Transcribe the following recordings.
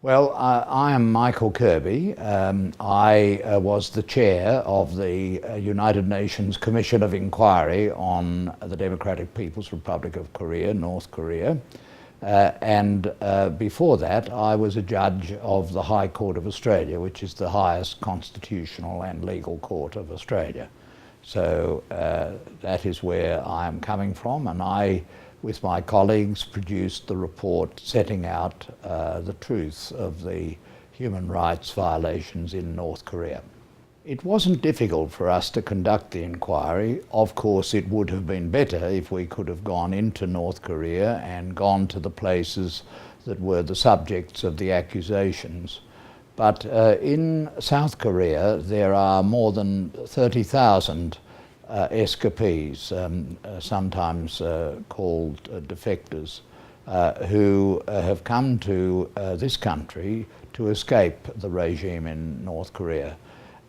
Well, I am Michael Kirby. I was the chair of the United Nations Commission of Inquiry on the Democratic People's Republic of Korea, North Korea. And before that, I was a judge of the High Court of Australia, which is the highest constitutional and legal court of Australia. So that is where I am coming from, and I, with my colleagues, produced the report setting out the truth of the human rights violations in North Korea. It wasn't difficult for us to conduct the inquiry. Of course, it would have been better if we could have gone into North Korea and gone to the places that were the subjects of the accusations. But in South Korea, there are more than 30,000 escapees, sometimes called defectors, who have come to this country to escape the regime in North Korea.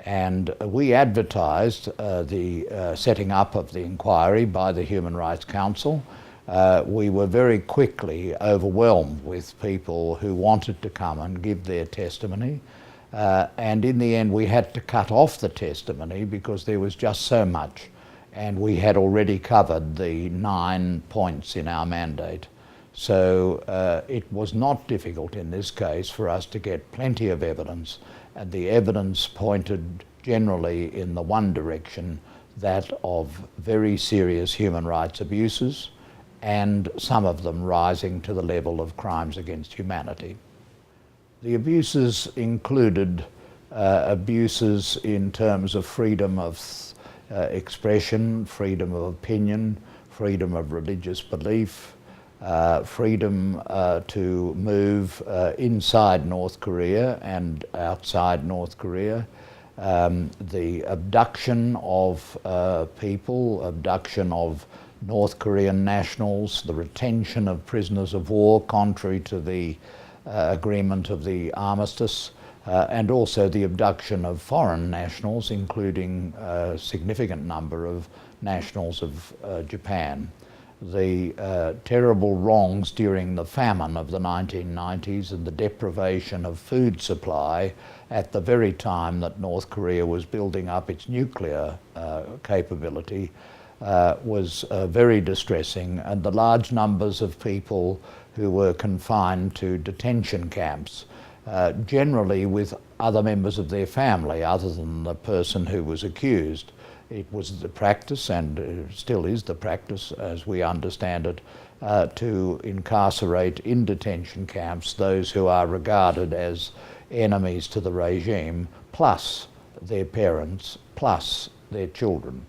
And we advertised the setting up of the inquiry by the Human Rights Council. We were very quickly overwhelmed with people who wanted to come and give their testimony. And in the end, we had to cut off the testimony because there was just so much. And we had already covered the 9 points in our mandate. So it was not difficult in this case for us to get plenty of evidence. And the evidence pointed generally in the one direction, that of very serious human rights abuses, and some of them rising to the level of crimes against humanity. The abuses included abuses in terms of freedom of expression, freedom of opinion, freedom of religious belief, freedom to move inside North Korea and outside North Korea, the abduction of people, abduction of North Korean nationals, the retention of prisoners of war contrary to the agreement of the armistice, and also the abduction of foreign nationals, including a significant number of nationals of Japan. The terrible wrongs during the famine of the 1990s and the deprivation of food supply at the very time that North Korea was building up its nuclear capability was very distressing, and the large numbers of people who were confined to detention camps, generally with other members of their family other than the person who was accused. It was the practice, and still is the practice as we understand it, to incarcerate in detention camps those who are regarded as enemies to the regime, plus their parents, plus their children,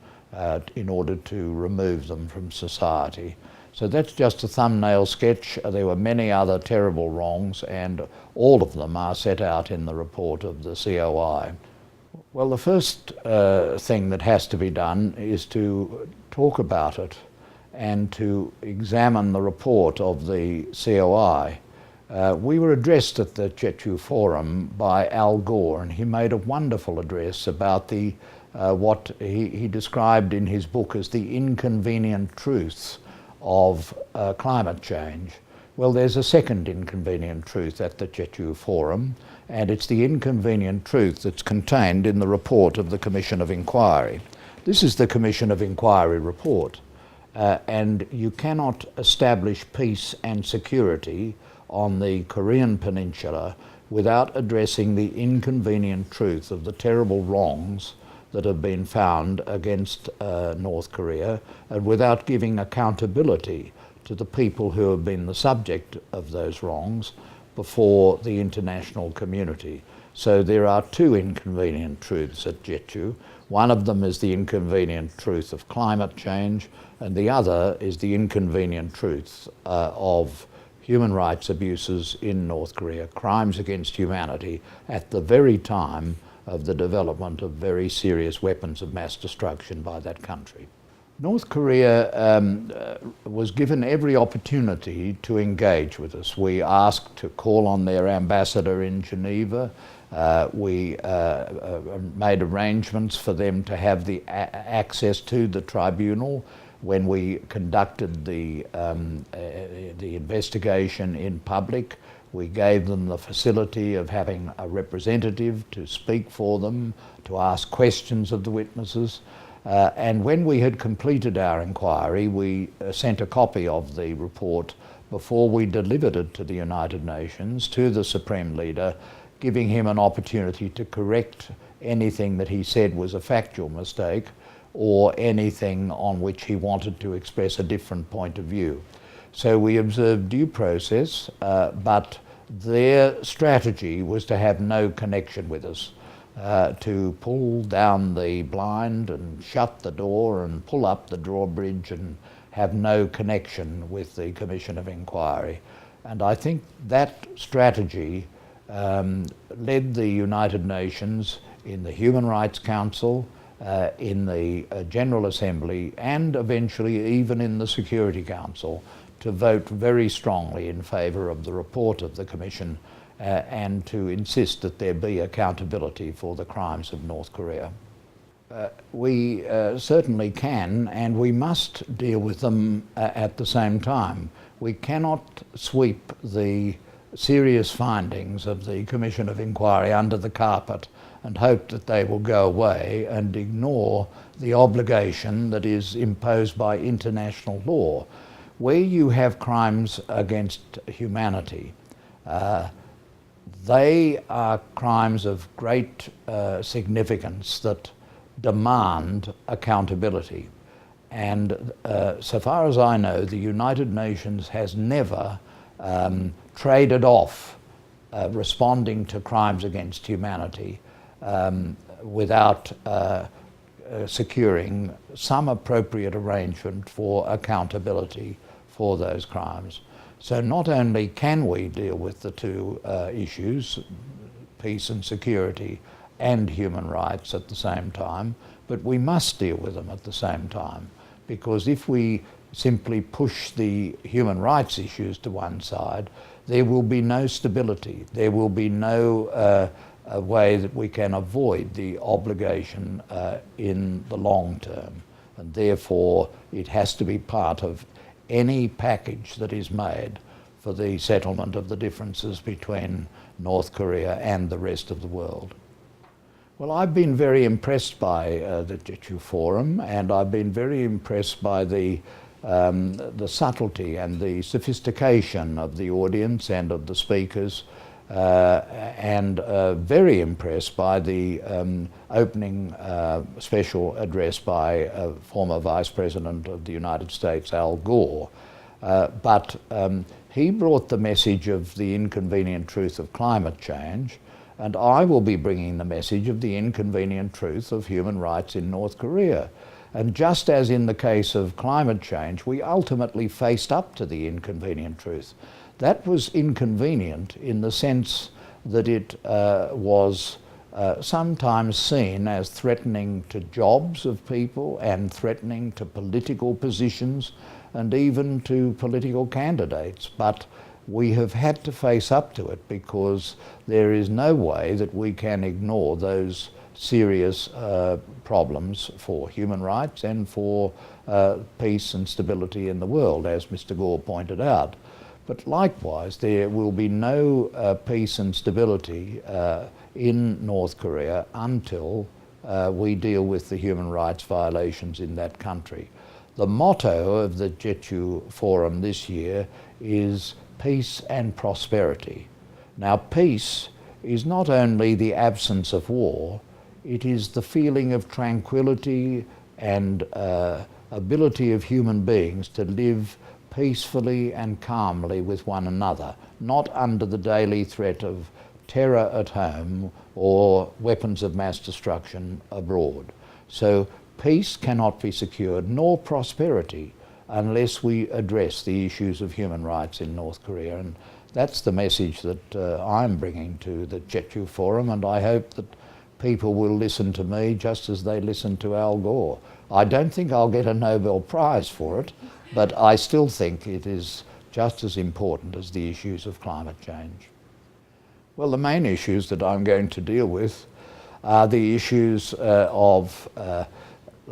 in order to remove them from society. So that's just a thumbnail sketch. There were many other terrible wrongs, and all of them are set out in the report of the COI. Well, the first thing that has to be done is to talk about it and to examine the report of the COI. We were addressed at the Jeju Forum by Al Gore, and he made a wonderful address about the what he described in his book as the inconvenient truths of climate change. Well, there's a second inconvenient truth at the Jeju Forum, and it's the inconvenient truth that's contained in the report of the Commission of Inquiry. This is the Commission of Inquiry report, and you cannot establish peace and security on the Korean Peninsula without addressing the inconvenient truth of the terrible wrongs that have been found against North Korea, and without giving accountability to the people who have been the subject of those wrongs before the international community. So there are two inconvenient truths at Jeju. One of them is the inconvenient truth of climate change, and the other is the inconvenient truth of human rights abuses in North Korea, crimes against humanity at the very time of the development of very serious weapons of mass destruction by that country. North Korea was given every opportunity to engage with us. We asked to call on their ambassador in Geneva. We made arrangements for them to have the access to the tribunal when we conducted the investigation in public. We gave them the facility of having a representative to speak for them, to ask questions of the witnesses. And when we had completed our inquiry, we sent a copy of the report before we delivered it to the United Nations, to the Supreme Leader, giving him an opportunity to correct anything that he said was a factual mistake or anything on which he wanted to express a different point of view. So we observed due process, but their strategy was to have no connection with us, to pull down the blind and shut the door and pull up the drawbridge and have no connection with the Commission of Inquiry. And I think that strategy led the United Nations in the Human Rights Council, in the General Assembly, and eventually even in the Security Council, to vote very strongly in favour of the report of the Commission and to insist that there be accountability for the crimes of North Korea. We certainly can and we must deal with them at the same time. We cannot sweep the serious findings of the Commission of Inquiry under the carpet and hope that they will go away and ignore the obligation that is imposed by international law. Where you have crimes against humanity, they are crimes of great significance that demand accountability. And so far as I know, the United Nations has never traded off responding to crimes against humanity without securing some appropriate arrangement for accountability for those crimes. So not only can we deal with the two issues, peace and security and human rights at the same time, but we must deal with them at the same time, because if we simply push the human rights issues to one side, there will be no stability. There will be no way that we can avoid the obligation in the long term. And therefore, it has to be part of any package that is made for the settlement of the differences between North Korea and the rest of the world. Well, I've been very impressed by the Jeju Forum, and I've been very impressed by the subtlety and the sophistication of the audience and of the speakers, and very impressed by the opening special address by former Vice President of the United States, Al Gore. But he brought the message of the inconvenient truth of climate change, and I will be bringing the message of the inconvenient truth of human rights in North Korea. And just as in the case of climate change, we ultimately faced up to the inconvenient truth. That was inconvenient in the sense that it was sometimes seen as threatening to jobs of people and threatening to political positions and even to political candidates. But we have had to face up to it because there is no way that we can ignore those serious problems for human rights and for peace and stability in the world, as Mr. Gore pointed out. But likewise, there will be no peace and stability in North Korea until we deal with the human rights violations in that country. The motto of the Jeju Forum this year is peace and prosperity. Now, peace is not only the absence of war, it is the feeling of tranquility and ability of human beings to live peacefully and calmly with one another, not under the daily threat of terror at home or weapons of mass destruction abroad. So peace cannot be secured, nor prosperity, unless we address the issues of human rights in North Korea. And that's the message that I'm bringing to the Jeju Forum, and I hope that people will listen to me just as they listened to Al Gore. I don't think I'll get a Nobel Prize for it, but I still think it is just as important as the issues of climate change. Well, the main issues that I'm going to deal with are the issues of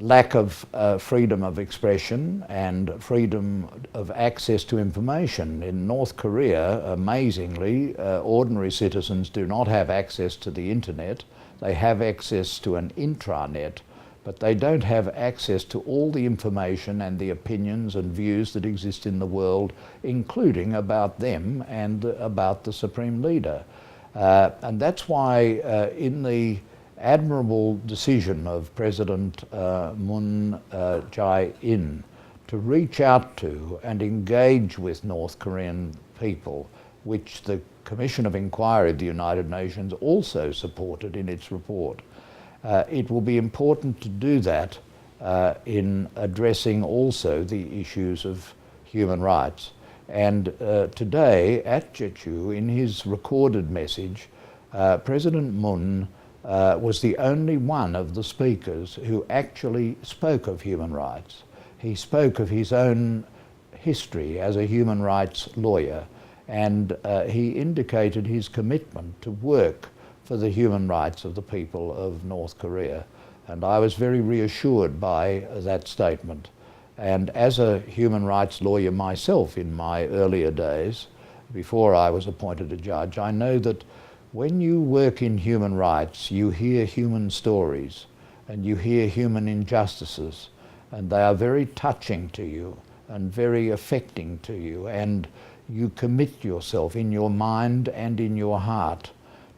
lack of freedom of expression and freedom of access to information. In North Korea, amazingly, ordinary citizens do not have access to the internet. They have access to an intranet, but they don't have access to all the information and the opinions and views that exist in the world, including about them and about the Supreme Leader. And that's why in the admirable decision of President Moon Jae-in to reach out to and engage with North Korean people, which the Commission of Inquiry of the United Nations also supported in its report. It will be important to do that in addressing also the issues of human rights. And today at Jeju, in his recorded message, President Moon was the only one of the speakers who actually spoke of human rights. He spoke of his own history as a human rights lawyer, and he indicated his commitment to work for the human rights of the people of North Korea. And I was very reassured by that statement. And as a human rights lawyer myself in my earlier days, before I was appointed a judge, I know that when you work in human rights, you hear human stories and you hear human injustices, and they are very touching to you and very affecting to you, and you commit yourself in your mind and in your heart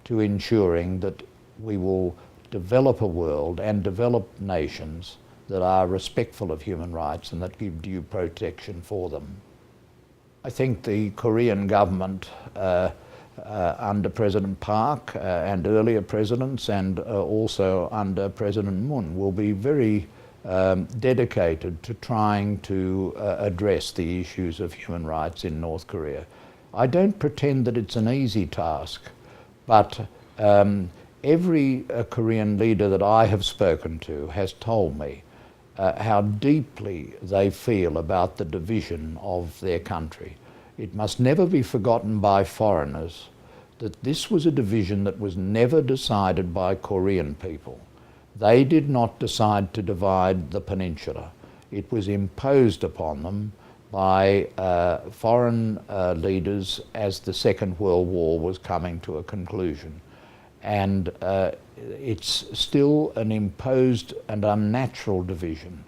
to ensuring that we will develop a world and develop nations that are respectful of human rights and that give due protection for them. I think the Korean government under President Park and earlier presidents, and also under President Moon, will be very dedicated to trying to address the issues of human rights in North Korea. I don't pretend that it's an easy task, but every Korean leader that I have spoken to has told me how deeply they feel about the division of their country. It must never be forgotten by foreigners that this was a division that was never decided by Korean people. They did not decide to divide the peninsula. It was imposed upon them by foreign leaders as the Second World War was coming to a conclusion. And it's still an imposed and unnatural division.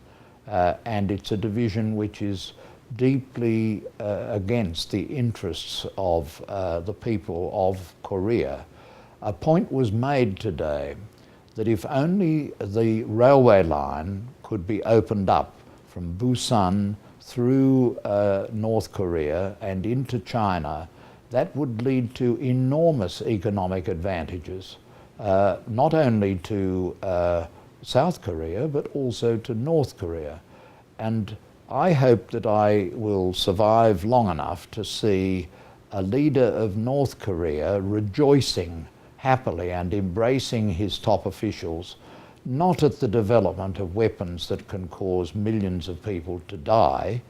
And it's a division which is deeply against the interests of the people of Korea. A point was made today that if only the railway line could be opened up from Busan through North Korea and into China, that would lead to enormous economic advantages, not only to South Korea, but also to North Korea. And I hope that I will survive long enough to see a leader of North Korea rejoicing happily and embracing his top officials, not at the development of weapons that can cause millions of people to die,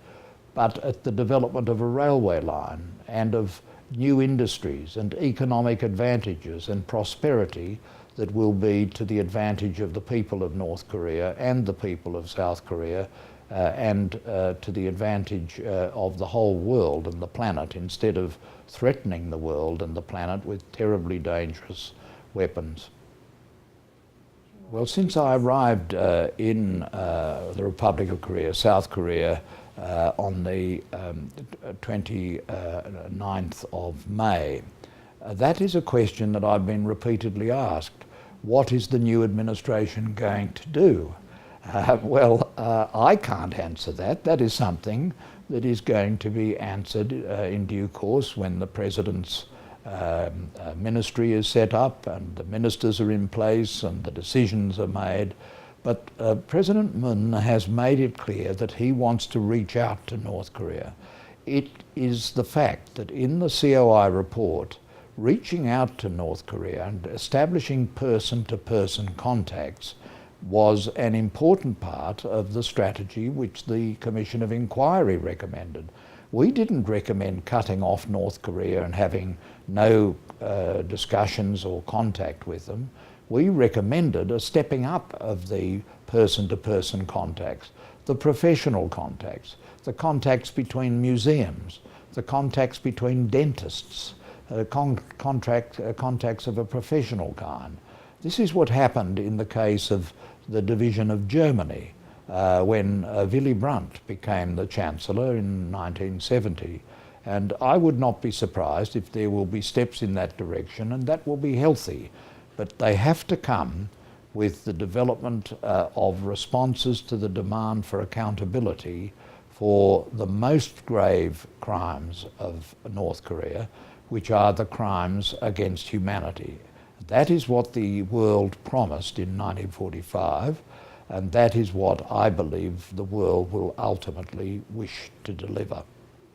but at the development of a railway line and of new industries and economic advantages and prosperity that will be to the advantage of the people of North Korea and the people of South Korea, and to the advantage of the whole world and the planet, instead of threatening the world and the planet with terribly dangerous weapons. Well, since I arrived in the Republic of Korea, South Korea, on the 29th of May, that is a question that I've been repeatedly asked. What is the new administration going to do? I can't answer that. That is something that is going to be answered in due course when the President's ministry is set up and the ministers are in place and the decisions are made. But President Moon has made it clear that he wants to reach out to North Korea. It is the fact that in the COI report, reaching out to North Korea and establishing person-to-person contacts was an important part of the strategy which the Commission of Inquiry recommended. We didn't recommend cutting off North Korea and having no discussions or contact with them. We recommended a stepping up of the person-to-person contacts, the professional contacts, the contacts between museums, the contacts between dentists, contacts of a professional kind. This is what happened in the case of the division of Germany when Willy Brandt became the Chancellor in 1970. And I would not be surprised if there will be steps in that direction, and that will be healthy. But they have to come with the development of responses to the demand for accountability for the most grave crimes of North Korea, which are the crimes against humanity. That is what the world promised in 1945, and that is what I believe the world will ultimately wish to deliver.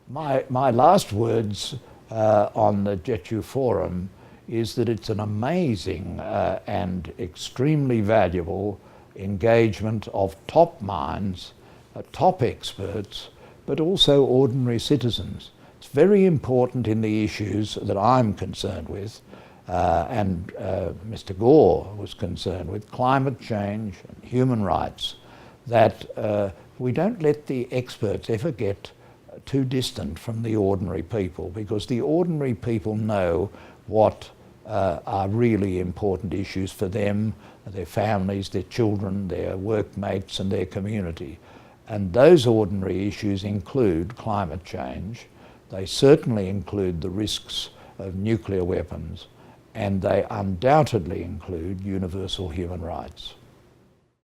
My last words on the Jeju Forum is that it's an amazing and extremely valuable engagement of top minds, top experts, but also ordinary citizens. It's very important in the issues that I'm concerned with, and Mr. Gore was concerned with, climate change and human rights, that we don't let the experts ever get too distant from the ordinary people, because the ordinary people know what are really important issues for them, their families, their children, their workmates and their community. And those ordinary issues include climate change, they certainly include the risks of nuclear weapons, and they undoubtedly include universal human rights.